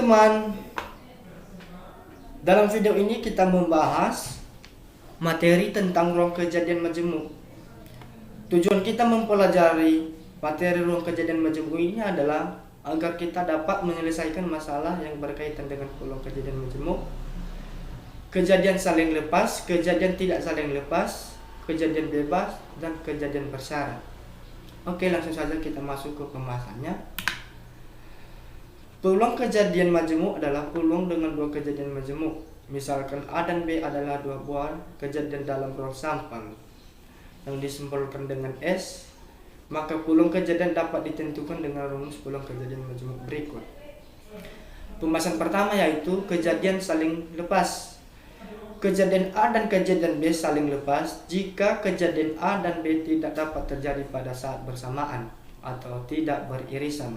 teman-teman, dalam video ini kita membahas materi tentang ruang kejadian majemuk. Tujuan kita mempelajari materi ruang kejadian majemuk ini adalah agar kita dapat menyelesaikan masalah yang berkaitan dengan ruang kejadian majemuk, kejadian saling lepas, kejadian tidak saling lepas, kejadian bebas, dan kejadian bersyarat. Oke, langsung saja kita masuk ke pembahasannya. Peluang kejadian majemuk adalah peluang dengan dua kejadian majemuk. Misalkan A dan B adalah dua buah kejadian dalam ruang sampel yang disimbolkan dengan S, maka peluang kejadian dapat ditentukan dengan rumus peluang kejadian majemuk berikut. Pembahasan pertama yaitu kejadian saling lepas. Kejadian A dan kejadian B saling lepas jika kejadian A dan B tidak dapat terjadi pada saat bersamaan atau tidak beririsan.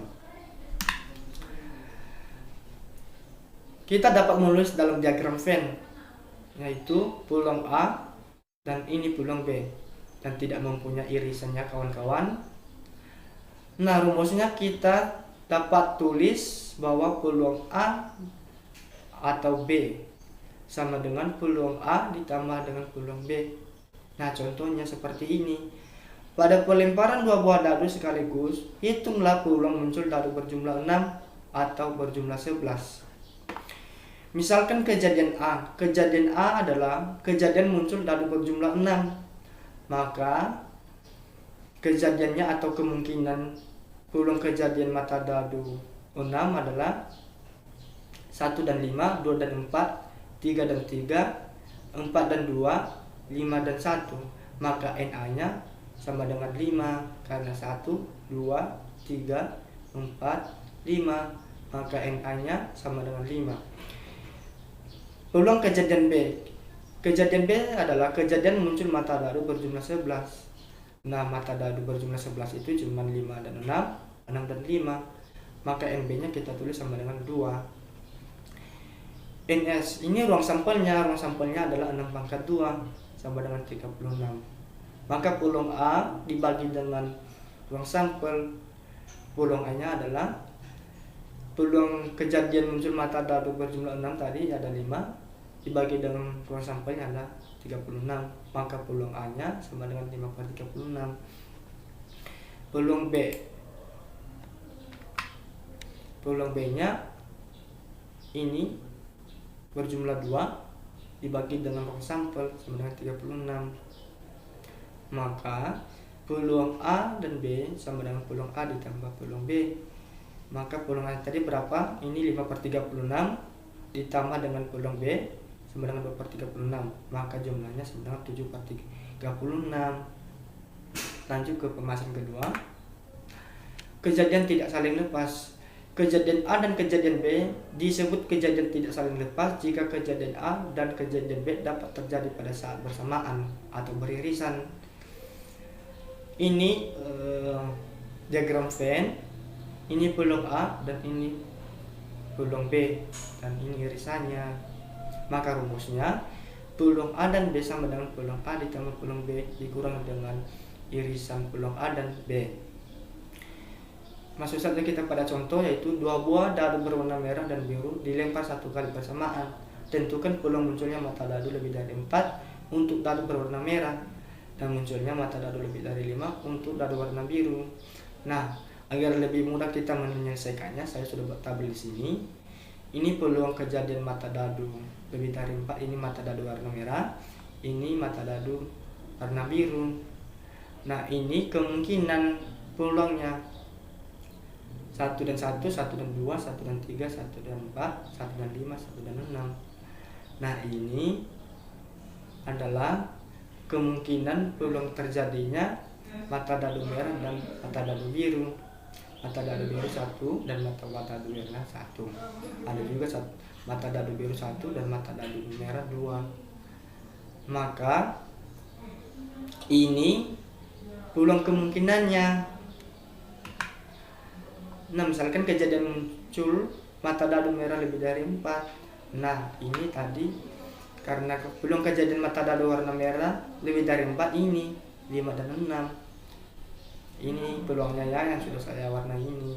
Kita dapat menulis dalam diagram Venn, yaitu peluang A dan ini peluang B, dan tidak mempunyai irisannya kawan-kawan. Nah, rumusnya kita dapat tulis bahwa peluang A atau B sama dengan peluang A ditambah dengan peluang B. Nah, contohnya seperti ini. Pada pelemparan dua buah dadu sekaligus, hitunglah peluang muncul dadu berjumlah 6 atau berjumlah 11. Misalkan kejadian A adalah kejadian muncul dadu berjumlah 6. Maka kejadiannya atau kemungkinan peluang kejadian mata dadu 6 adalah 1 dan 5, 2 dan 4, 3 dan 3, 4 dan 2, 5 dan 1. Maka NA-nya sama dengan 5 karena 1, 2, 3, 4, 5. Maka NA-nya sama dengan 5. Peluang kejadian B. Kejadian B adalah kejadian muncul mata dadu berjumlah 11. Nah, mata dadu berjumlah 11 itu cuma 5 dan 6, 6 dan 5. Maka NB-nya kita tulis sama dengan 2. NS, ini ruang sampelnya adalah 6 pangkat 2 sama dengan 36. Maka peluang A dibagi dengan ruang sampel, peluang A-nya adalah peluang kejadian muncul mata dadu berjumlah 6 tadi ada 5 dibagi dengan ruang sampelnya ada 36, maka peluang A-nya sama dengan 5/36. Peluang B-nya ini berjumlah 2 dibagi dengan ruang sampel sama dengan 36. Maka peluang A dan B sama dengan peluang A ditambah peluang B. Maka peluang A tadi berapa? Ini 5/36 ditambah dengan peluang B sama dengan 2/36. Maka jumlahnya sama dengan 7/36. Lanjut ke pembahasan kedua. Kejadian tidak saling lepas. Kejadian A dan kejadian B disebut kejadian tidak saling lepas jika kejadian A dan kejadian B dapat terjadi pada saat bersamaan atau beririsan. Ini diagram Venn. Ini peluang A dan ini peluang B, dan ini irisannya. Maka rumusnya peluang A dan B sama dengan peluang A ditambah peluang B dikurang dengan irisan peluang A dan B. Masuk saja kita pada contoh, yaitu dua buah dadu berwarna merah dan biru dilempar satu kali bersamaan. Tentukan peluang munculnya mata dadu lebih dari 4 untuk dadu berwarna merah dan munculnya mata dadu lebih dari 5 untuk dadu warna biru. Nah, agar lebih mudah kita menyelesaikannya, saya sudah buat tabel di sini. Ini peluang kejadian mata dadu lebih dari 4, ini mata dadu warna merah, ini mata dadu warna biru. Nah, ini kemungkinan peluangnya 1 dan 1, 1 dan 2, 1 dan 3, 1 dan 4, 1 dan 5, 1 dan 6. Nah, ini adalah kemungkinan peluang terjadinya mata dadu merah dan mata dadu biru. Mata dadu biru 1 dan mata dadu merah 1. Ada juga mata dadu biru 1 dan mata dadu merah 2. Maka ini peluang kemungkinannya. Nah, misalkan kejadian muncul mata dadu merah lebih dari 4. Nah, ini tadi karena peluang kejadian mata dadu warna merah lebih dari 4, ini 5 dan 6. Ini peluangnya ya yang sudah saya warnai ini.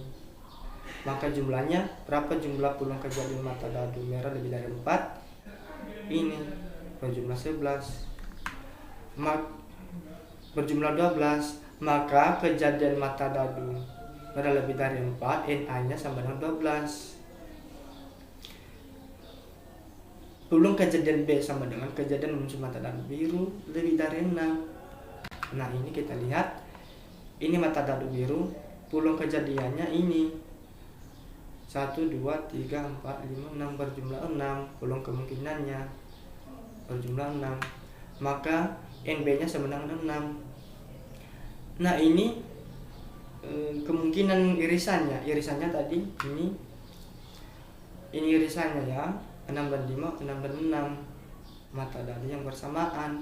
Maka jumlahnya berapa jumlah peluang kejadian mata dadu merah lebih dari 4? Ini berjumlah 11. Berjumlah 12. Maka kejadian mata dadu merah lebih dari 4, Na nya sama dengan 12. Peluang kejadian B sama dengan kejadian muncul mata dadu biru lebih dari 6. Nah ini kita lihat, ini mata dadu biru, peluang kejadiannya ini 1, 2, 3, 4, 5, 6 berjumlah 6. Peluang kemungkinannya berjumlah 6. Maka NB nya sama dengan 6. Nah ini kemungkinan irisannya tadi ini irisannya ya, 6 dan 5, 6 dan 6 mata dadu yang bersamaan.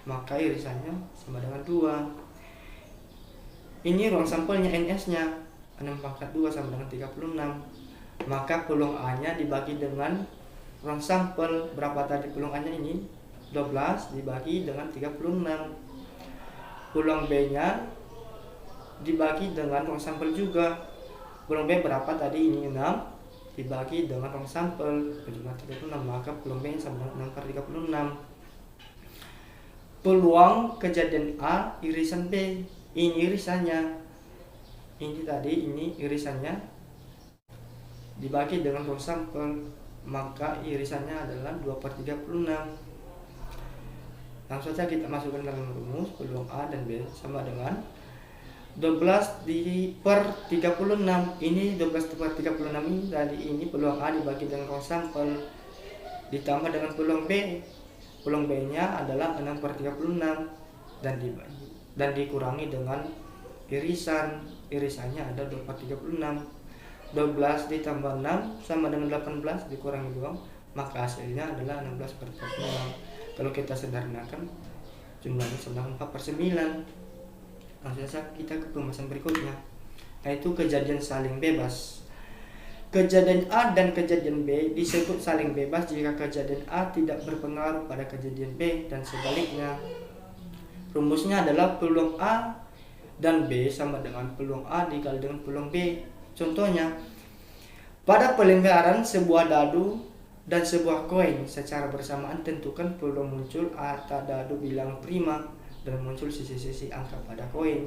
Maka irisannya sama dengan 2. Ini ruang sampelnya NS nya 6 pangkat 2 sama dengan 36. Maka peluang A nya dibagi dengan ruang sampel berapa tadi peluang A nya ini? 12 dibagi dengan 36. Peluang B nya dibagi dengan ruang sampel juga. Peluang B berapa tadi? Ini 6 dibagi dengan ruang sampel berjumlah 36. Maka peluang B sama dengan 6 per 36. Peluang kejadian A irisan B, ini irisannya. Ini tadi ini irisannya dibagi dengan ruang sampel, maka irisannya adalah 2 per 36. Langsung saja kita masukkan dalam rumus. Peluang A dan B sama dengan 12 per 36. Ini 12 per 36 ini tadi ini peluang A dibagi dengan ruang sampel ditambah dengan peluang B. Peluang B nya adalah 6 per 36 dan dikurangi dengan irisannya ada 2 per 36. 12 ditambah 6 sama dengan 18 dikurangi 2, maka hasilnya adalah 16 per 36. Kalau kita sederhanakan jumlahnya sama 4 per 9. Langsung saja kita ke pembahasan berikutnya, yaitu kejadian saling bebas. Kejadian A dan kejadian B disebut saling bebas jika kejadian A tidak berpengaruh pada kejadian B dan sebaliknya. Rumusnya adalah peluang A dan B sama dengan peluang A dikali dengan peluang B. Contohnya, pada pelingkaran sebuah dadu dan sebuah koin secara bersamaan tentukan peluang muncul mata dadu bilang prima dan muncul sisi-sisi angka pada koin.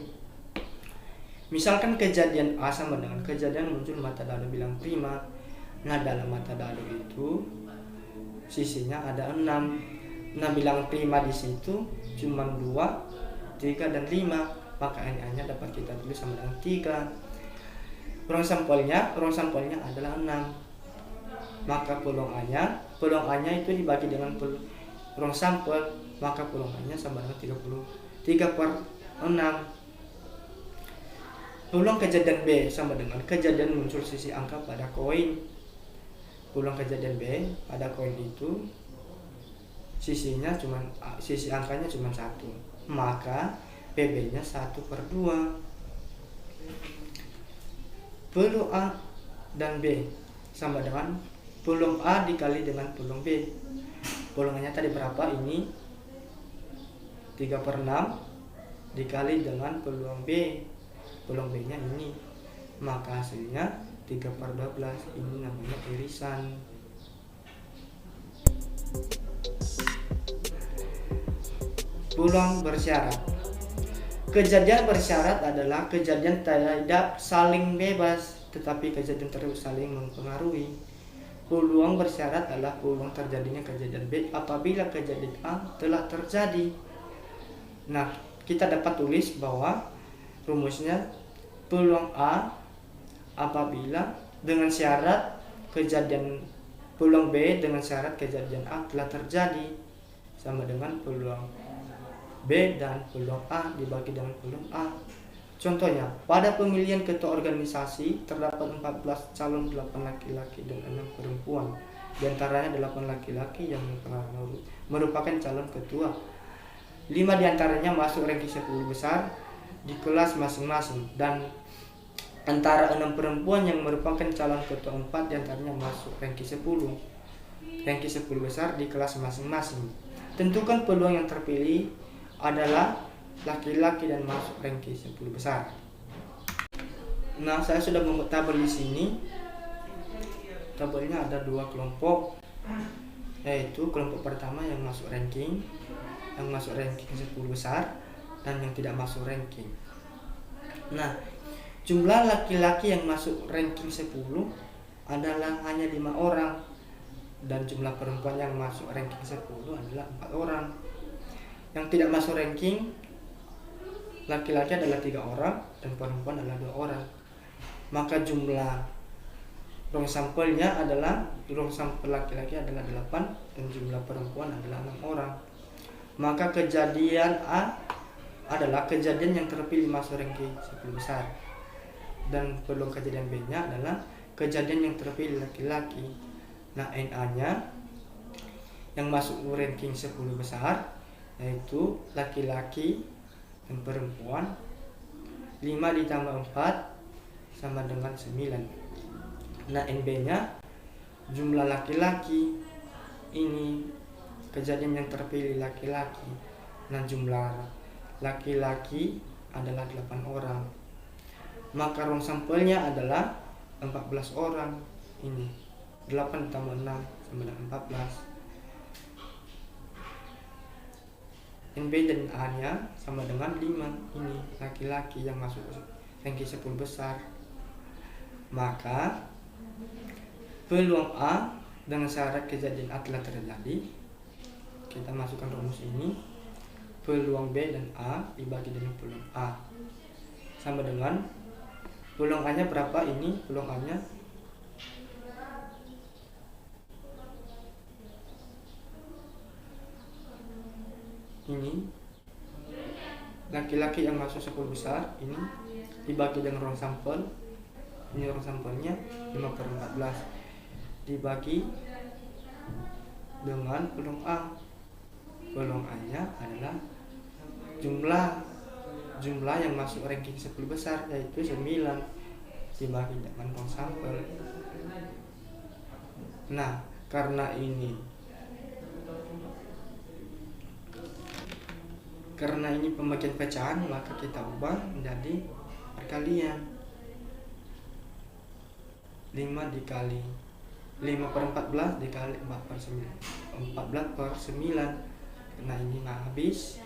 Misalkan kejadian A sama dengan kejadian muncul mata dadu bilang prima. Nah dalam mata dadu itu sisinya ada 6. Nah bilang prima di situ cuma 2, 3 dan 5. Maka NA-nya dapat kita tulis sama dengan 3. Ruang sampelnya adalah 6. Maka peluang A-nya itu dibagi dengan ruang sampel, maka peluang A-nya sama dengan 33 per 6. Peluang kejadian B sama dengan kejadian muncul sisi angka pada koin. Peluang kejadian B pada koin itu sisi angkanya cuma 1, maka PB nya 1 per 2. Peluang A dan B sama dengan peluang A dikali dengan peluang B. Peluangnya tadi berapa? Ini 3 per 6 dikali dengan peluang B. Peluang B nya ini, maka hasilnya 3 per 12. Ini namanya irisan. Peluang bersyarat. Kejadian bersyarat adalah kejadian tidak saling bebas, tetapi kejadian tersebut saling mempengaruhi. Peluang bersyarat adalah peluang terjadinya kejadian B apabila kejadian A telah terjadi. Nah, kita dapat tulis bahwa rumusnya peluang A apabila dengan syarat kejadian peluang B dengan syarat kejadian A telah terjadi sama dengan peluang B dan peluang A dibagi dengan peluang A. Contohnya, pada pemilihan ketua organisasi terdapat 14 calon, 8 laki-laki dan 6 perempuan. Di antaranya 8 laki-laki yang merupakan calon ketua. 5 di antaranya masuk ranking 10 besar di kelas masing-masing, dan antara 6 perempuan yang merupakan calon ketua 4 di antaranya masuk ranking 10 besar di kelas masing-masing. Tentukan peluang yang terpilih adalah laki-laki dan masuk ranking 10 besar. Nah, saya sudah membuat tabel di sini. Tabelnya ada 2 kelompok, yaitu kelompok pertama yang masuk ranking 10 besar, dan yang tidak masuk ranking. Nah, jumlah laki-laki yang masuk ranking 10 adalah hanya 5 orang, dan jumlah perempuan yang masuk ranking 10 adalah 4 orang. Yang tidak masuk ranking laki-laki adalah 3 orang dan perempuan adalah 2 orang. Maka jumlah rong sampelnya adalah, rong sampel laki-laki adalah 8 dan jumlah perempuan adalah 6 orang. Maka kejadian A adalah kejadian yang terpilih masuk ranking 10 besar, dan peluang kejadian B nya adalah kejadian yang terpilih laki-laki. Nah, NA-nya yang masuk ranking 10 besar yaitu laki-laki dan perempuan, 5 ditambah 4 sama dengan 9. Nah, NB-nya jumlah laki-laki, ini kejadian yang terpilih laki-laki. Nah, jumlah laki-laki adalah 8 orang. Maka rong sampelnya adalah 14 orang. Ini 8 ditambah 6 sama dengan 14. NB dan A-nya sama dengan 5. Ini laki-laki yang masuk ranking 10 besar. Maka peluang A dengan syarat kejadian A telah terjadi, kita masukkan rumus ini. Peluang B dan A dibagi dengan peluang A sama dengan peluang A nya berapa? Ini peluang A nya ini laki-laki yang masuk 10 besar ini dibagi dengan rong sampel, ini rong sampelnya 5/14 dibagi dengan peluang A. Peluang A nya adalah jumlah yang masuk ranking 10 besar yaitu 9 dibagi dengan rong sampel. Nah, karena ini pembagian pecahan, maka kita ubah menjadi perkalian. 5 dikali 5/14 dikali 14/9. Nah, ini nggak habis,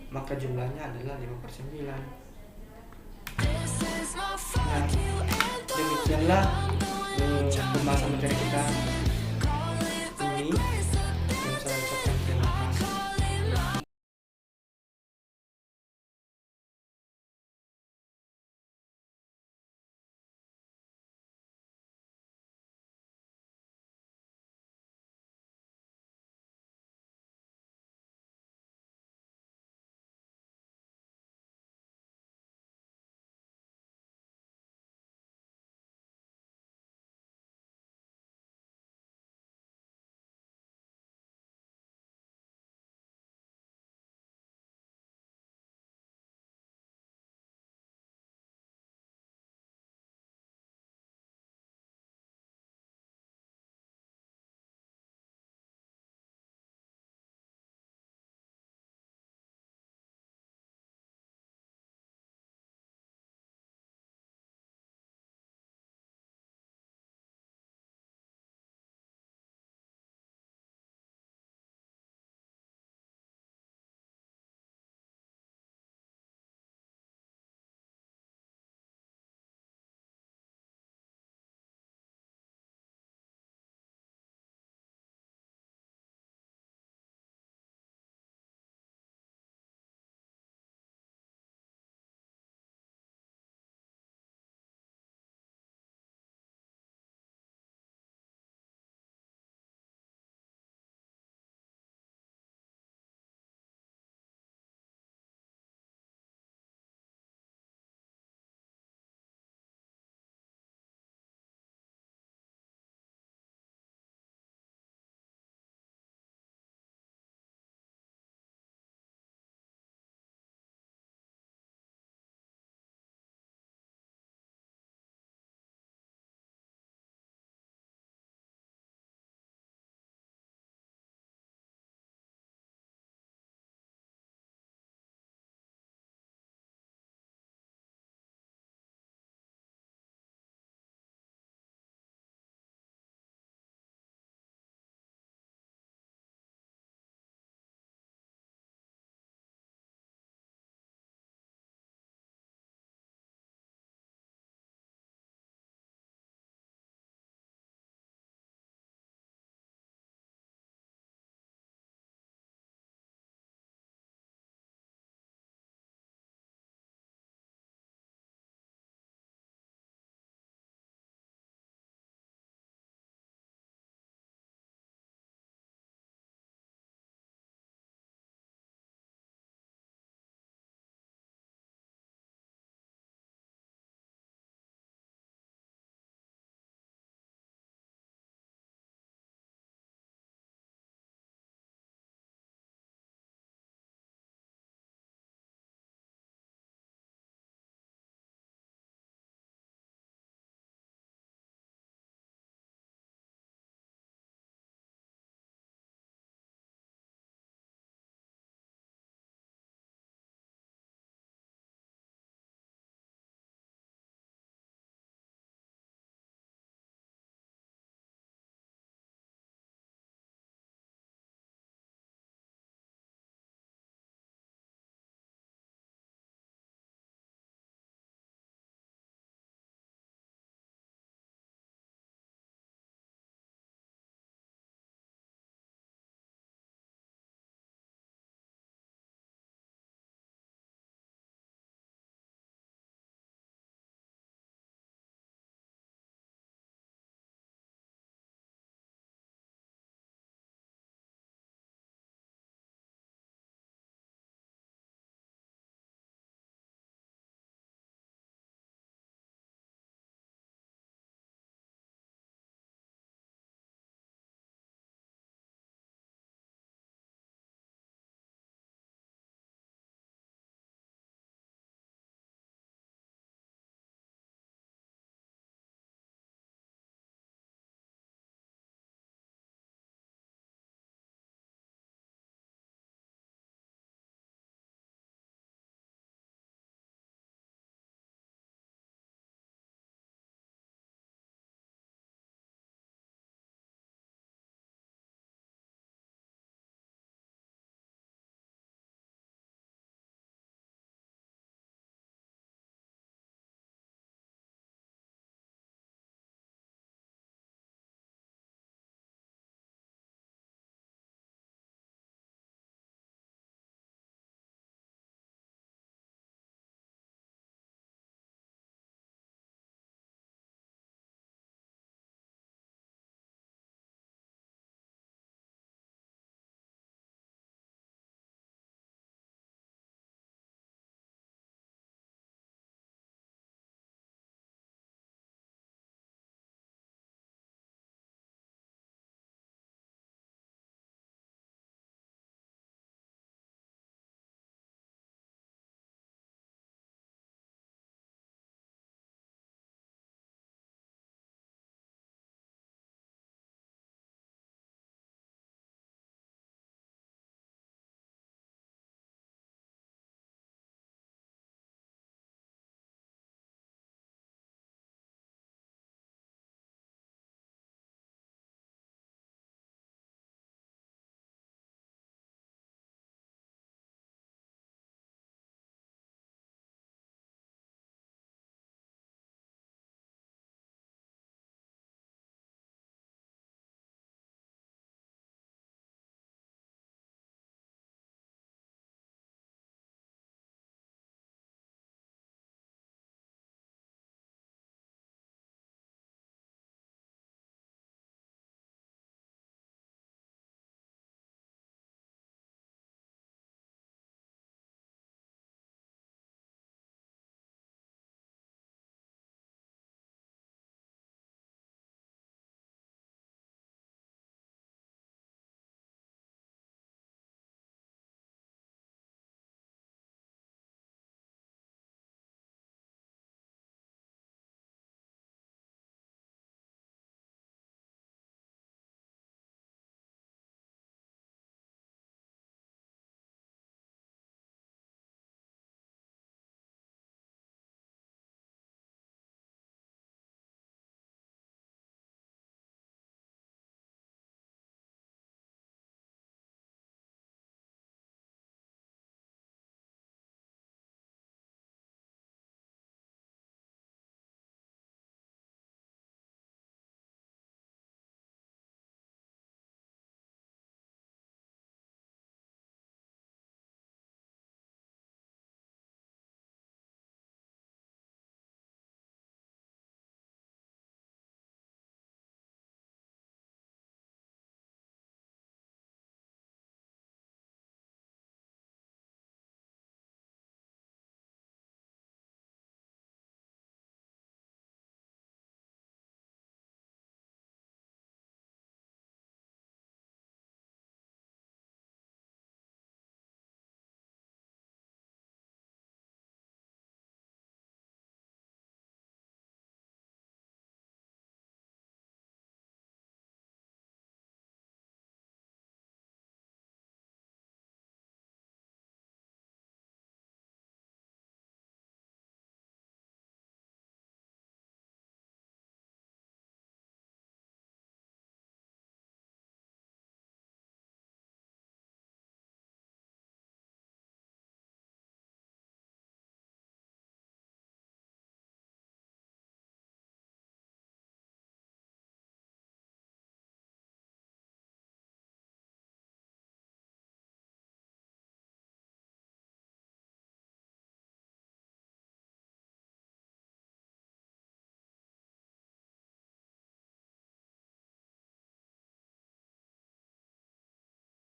maka jumlahnya adalah 5/9. Nah, demikianlah pembahasan materi kita ini.